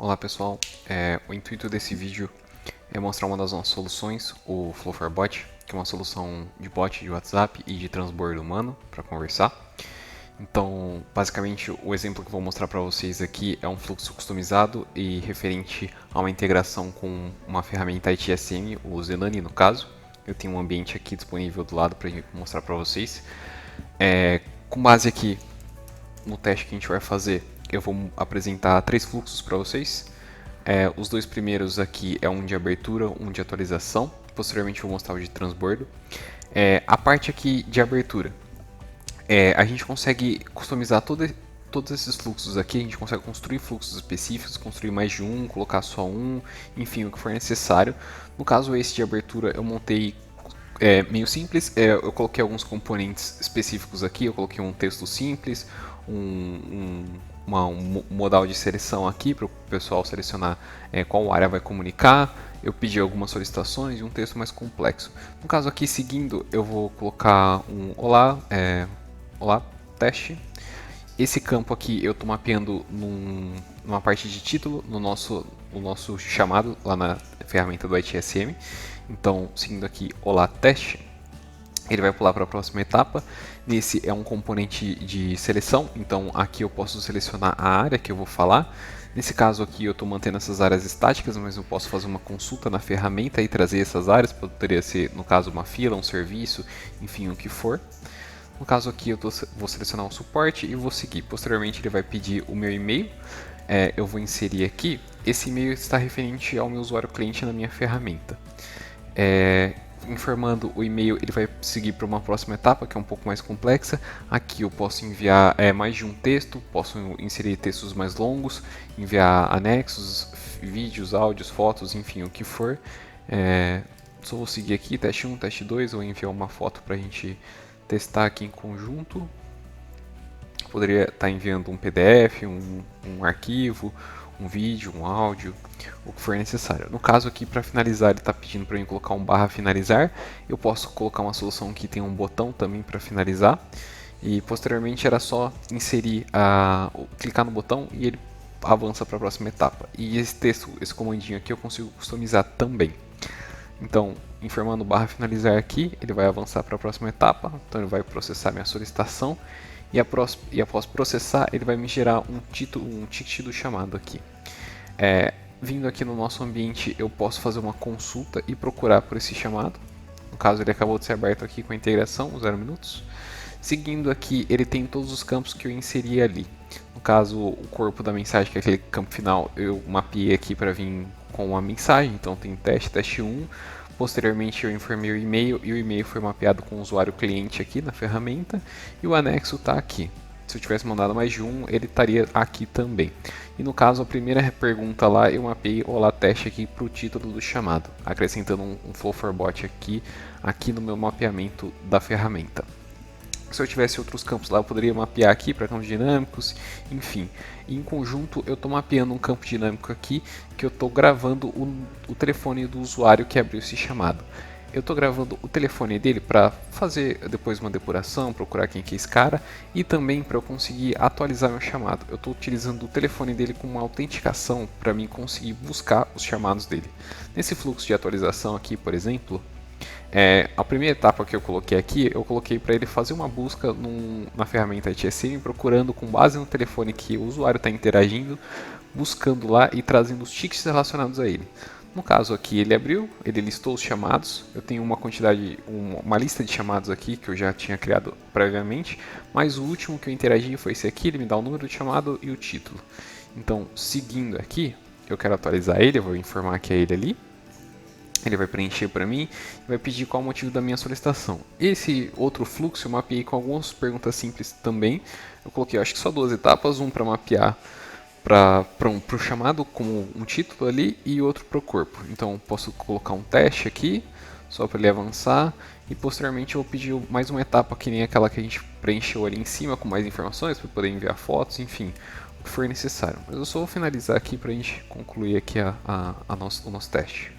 Olá pessoal, o intuito desse vídeo é mostrar uma das nossas soluções, o Flow for Bot, que é uma solução de bot de WhatsApp e de transbordo humano para conversar. Então, basicamente, o exemplo que eu vou mostrar para vocês aqui é um fluxo customizado e referente a uma integração com uma ferramenta ITSM, o Zenani no caso. Eu tenho um ambiente aqui disponível do lado para mostrar para vocês. Com base aqui no teste que a gente vai fazer, eu vou apresentar 3 fluxos para vocês. Os dois primeiros aqui é um de abertura, um de atualização. Posteriormente eu vou mostrar o de transbordo. A parte aqui de abertura, a gente consegue customizar todos esses fluxos aqui. A gente consegue construir fluxos específicos, construir mais de um, colocar só um, enfim, o que for necessário. No caso esse de abertura eu montei meio simples. Eu coloquei alguns componentes específicos aqui. Eu coloquei um texto simples, um modal de seleção aqui para o pessoal selecionar qual área vai comunicar. Eu pedi algumas solicitações e um texto mais complexo. No caso aqui, seguindo, eu vou colocar um olá, olá teste. Esse campo aqui eu estou mapeando numa parte de título no nosso chamado lá na ferramenta do ITSM. Então, seguindo aqui olá teste, ele vai pular para a próxima etapa. Nesse é um componente de seleção, então aqui eu posso selecionar a área que eu vou falar. Nesse caso aqui eu estou mantendo essas áreas estáticas, mas eu posso fazer uma consulta na ferramenta e trazer essas áreas. Poderia ser, no caso, uma fila, um serviço, enfim, o que for. No caso aqui eu vou selecionar o suporte e vou seguir. Posteriormente ele vai pedir o meu e-mail. Eu vou inserir aqui. Esse e-mail está referente ao meu usuário cliente na minha ferramenta. Informando o e-mail, ele vai seguir para uma próxima etapa que é um pouco mais complexa. Aqui eu posso enviar mais de um texto, posso inserir textos mais longos, enviar anexos, vídeos, áudios, fotos, enfim, o que for. Só vou seguir aqui, teste 1, teste 2, ou enviar uma foto para a gente testar aqui em conjunto. Poderia estar enviando um PDF, um arquivo, um vídeo, um áudio, o que for necessário. No caso aqui, para finalizar, ele está pedindo para mim colocar um barra finalizar. Eu posso colocar uma solução que tem um botão também para finalizar. E posteriormente era só inserir, clicar no botão e ele avança para a próxima etapa. E esse texto, esse comandinho aqui eu consigo customizar também. Então, informando o barra finalizar aqui, ele vai avançar para a próxima etapa. Então ele vai processar minha solicitação. E após processar, ele vai me gerar um ticket do chamado aqui. Vindo aqui no nosso ambiente, eu posso fazer uma consulta e procurar por esse chamado. No caso, ele acabou de ser aberto aqui com a integração, 0 minutos. Seguindo aqui, ele tem todos os campos que eu inseri ali. No caso, o corpo da mensagem, que é aquele campo final, eu mapeei aqui para vir com uma mensagem. Então tem teste 1. Posteriormente eu informei o e-mail e o e-mail foi mapeado com o usuário cliente aqui na ferramenta e o anexo está aqui. Se eu tivesse mandado mais de um, ele estaria aqui também. E no caso, a primeira pergunta lá, eu mapeei olá teste aqui para o título do chamado, acrescentando um Flow for Bot aqui no meu mapeamento da ferramenta. Se eu tivesse outros campos lá, eu poderia mapear aqui para campos dinâmicos, enfim. E em conjunto, eu estou mapeando um campo dinâmico aqui, que eu estou gravando o telefone do usuário que abriu esse chamado. Eu estou gravando o telefone dele para fazer depois uma depuração, procurar quem que é esse cara, e também para eu conseguir atualizar meu chamado. Eu estou utilizando o telefone dele como uma autenticação para mim conseguir buscar os chamados dele. Nesse fluxo de atualização aqui, por exemplo, a primeira etapa que eu coloquei aqui, eu coloquei para ele fazer uma busca na ferramenta ITSM, procurando com base no telefone que o usuário está interagindo, buscando lá e trazendo os tickets relacionados a ele. No caso aqui ele abriu, ele listou os chamados, eu tenho uma lista de chamados aqui que eu já tinha criado previamente, mas o último que eu interagi foi esse aqui, ele me dá o número de chamado e o título. Então, seguindo aqui, eu quero atualizar ele, eu vou informar que é ele ali. Ele vai preencher para mim e vai pedir qual o motivo da minha solicitação. Esse outro fluxo eu mapeei com algumas perguntas simples também. Eu coloquei acho que só 2 etapas, um para mapear para o chamado como um título ali e outro para o corpo. Então posso colocar um teste aqui, só para ele avançar, e posteriormente eu vou pedir mais uma etapa que nem aquela que a gente preencheu ali em cima com mais informações para poder enviar fotos, enfim, o que for necessário. Mas eu só vou finalizar aqui para a gente concluir aqui o nosso teste.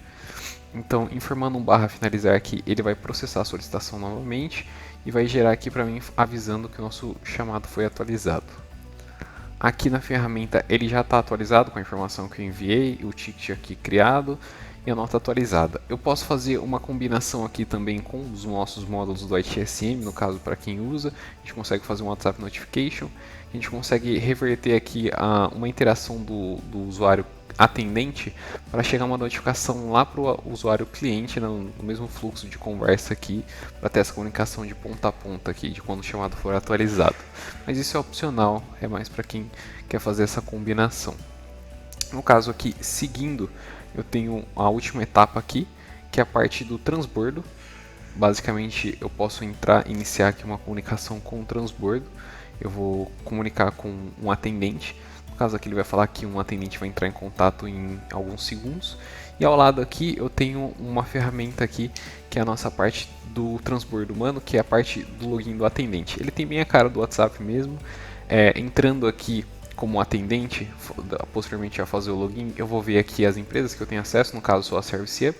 Então, informando um barra finalizar aqui, ele vai processar a solicitação novamente e vai gerar aqui para mim avisando que o nosso chamado foi atualizado. Aqui na ferramenta ele já está atualizado com a informação que eu enviei, o ticket aqui criado e a nota atualizada. Eu posso fazer uma combinação aqui também com os nossos módulos do ITSM, no caso para quem usa, a gente consegue fazer um WhatsApp Notification, a gente consegue reverter aqui uma interação do usuário atendente para chegar uma notificação lá para o usuário cliente no mesmo fluxo de conversa aqui, para ter essa comunicação de ponta a ponta aqui, de quando o chamado for atualizado. Mas isso é opcional, é mais para quem quer fazer essa combinação. No caso aqui, seguindo, eu tenho a última etapa aqui, que é a parte do transbordo. Basicamente, eu posso iniciar aqui uma comunicação com o transbordo. Eu vou comunicar com um atendente. No caso aqui, ele vai falar que um atendente vai entrar em contato em alguns segundos. E ao lado aqui, eu tenho uma ferramenta aqui, que é a nossa parte do transbordo humano, que é a parte do login do atendente. Ele tem bem a cara do WhatsApp mesmo. Entrando aqui como atendente, posteriormente a fazer o login, eu vou ver aqui as empresas que eu tenho acesso, no caso sou a Service Up,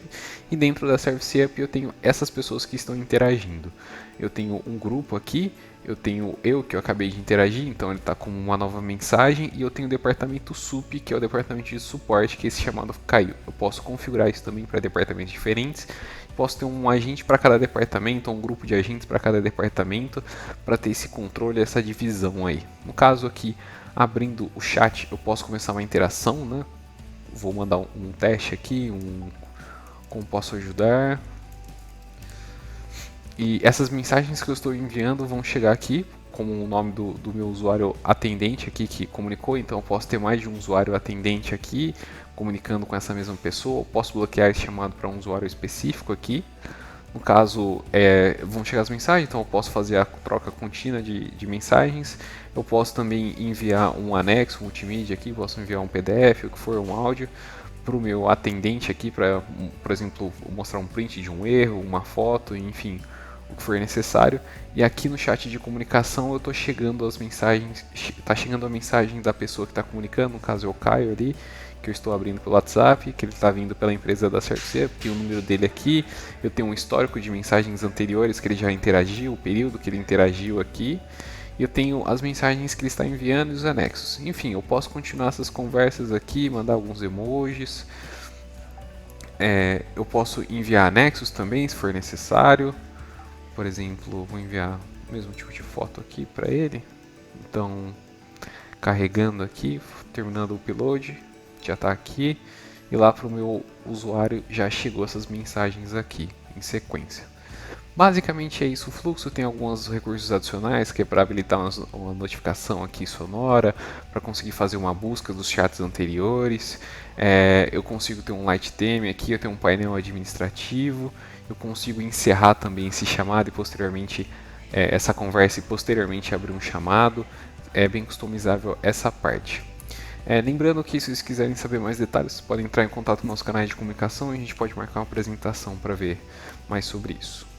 e dentro da Service Up eu tenho essas pessoas que estão interagindo. Eu tenho um grupo aqui, eu tenho que eu acabei de interagir, então ele está com uma nova mensagem, e eu tenho o departamento SUP, que é o departamento de suporte, que esse chamado caiu. Eu posso configurar isso também para departamentos diferentes, posso ter um agente para cada departamento, ou um grupo de agentes para cada departamento, para ter esse controle, essa divisão aí. No caso aqui, abrindo o chat, eu posso começar uma interação, né? Vou mandar um teste aqui, como posso ajudar. E essas mensagens que eu estou enviando vão chegar aqui, como o nome do meu usuário atendente aqui que comunicou, então eu posso ter mais de um usuário atendente aqui, comunicando com essa mesma pessoa, eu posso bloquear esse chamado para um usuário específico aqui. No caso, vão chegar as mensagens, então eu posso fazer a troca contínua de mensagens. Eu posso também enviar um anexo multimídia aqui, posso enviar um PDF, o que for, um áudio, para o meu atendente aqui, para, por exemplo, mostrar um print de um erro, uma foto, enfim, o que for necessário. E aqui no chat de comunicação eu estou chegando as mensagens, está chegando a mensagem da pessoa que está comunicando, no caso é o Caio ali, que eu estou abrindo pelo WhatsApp, que ele está vindo pela empresa da Service, tem o número dele aqui, eu tenho um histórico de mensagens anteriores que ele já interagiu, o período que ele interagiu aqui, e eu tenho as mensagens que ele está enviando e os anexos. Enfim, eu posso continuar essas conversas aqui, mandar alguns emojis, eu posso enviar anexos também, se for necessário. Por exemplo, vou enviar o mesmo tipo de foto aqui para ele. Então, carregando aqui, terminando o upload, já está aqui. E lá para o meu usuário já chegou essas mensagens aqui em sequência. Basicamente é isso o fluxo, tem alguns recursos adicionais que é para habilitar uma notificação aqui sonora, para conseguir fazer uma busca dos chats anteriores, eu consigo ter um light theme aqui, eu tenho um painel administrativo, eu consigo encerrar também esse chamado e posteriormente essa conversa e posteriormente abrir um chamado, é bem customizável essa parte. Lembrando que se vocês quiserem saber mais detalhes, vocês podem entrar em contato com nossos canais de comunicação e a gente pode marcar uma apresentação para ver mais sobre isso.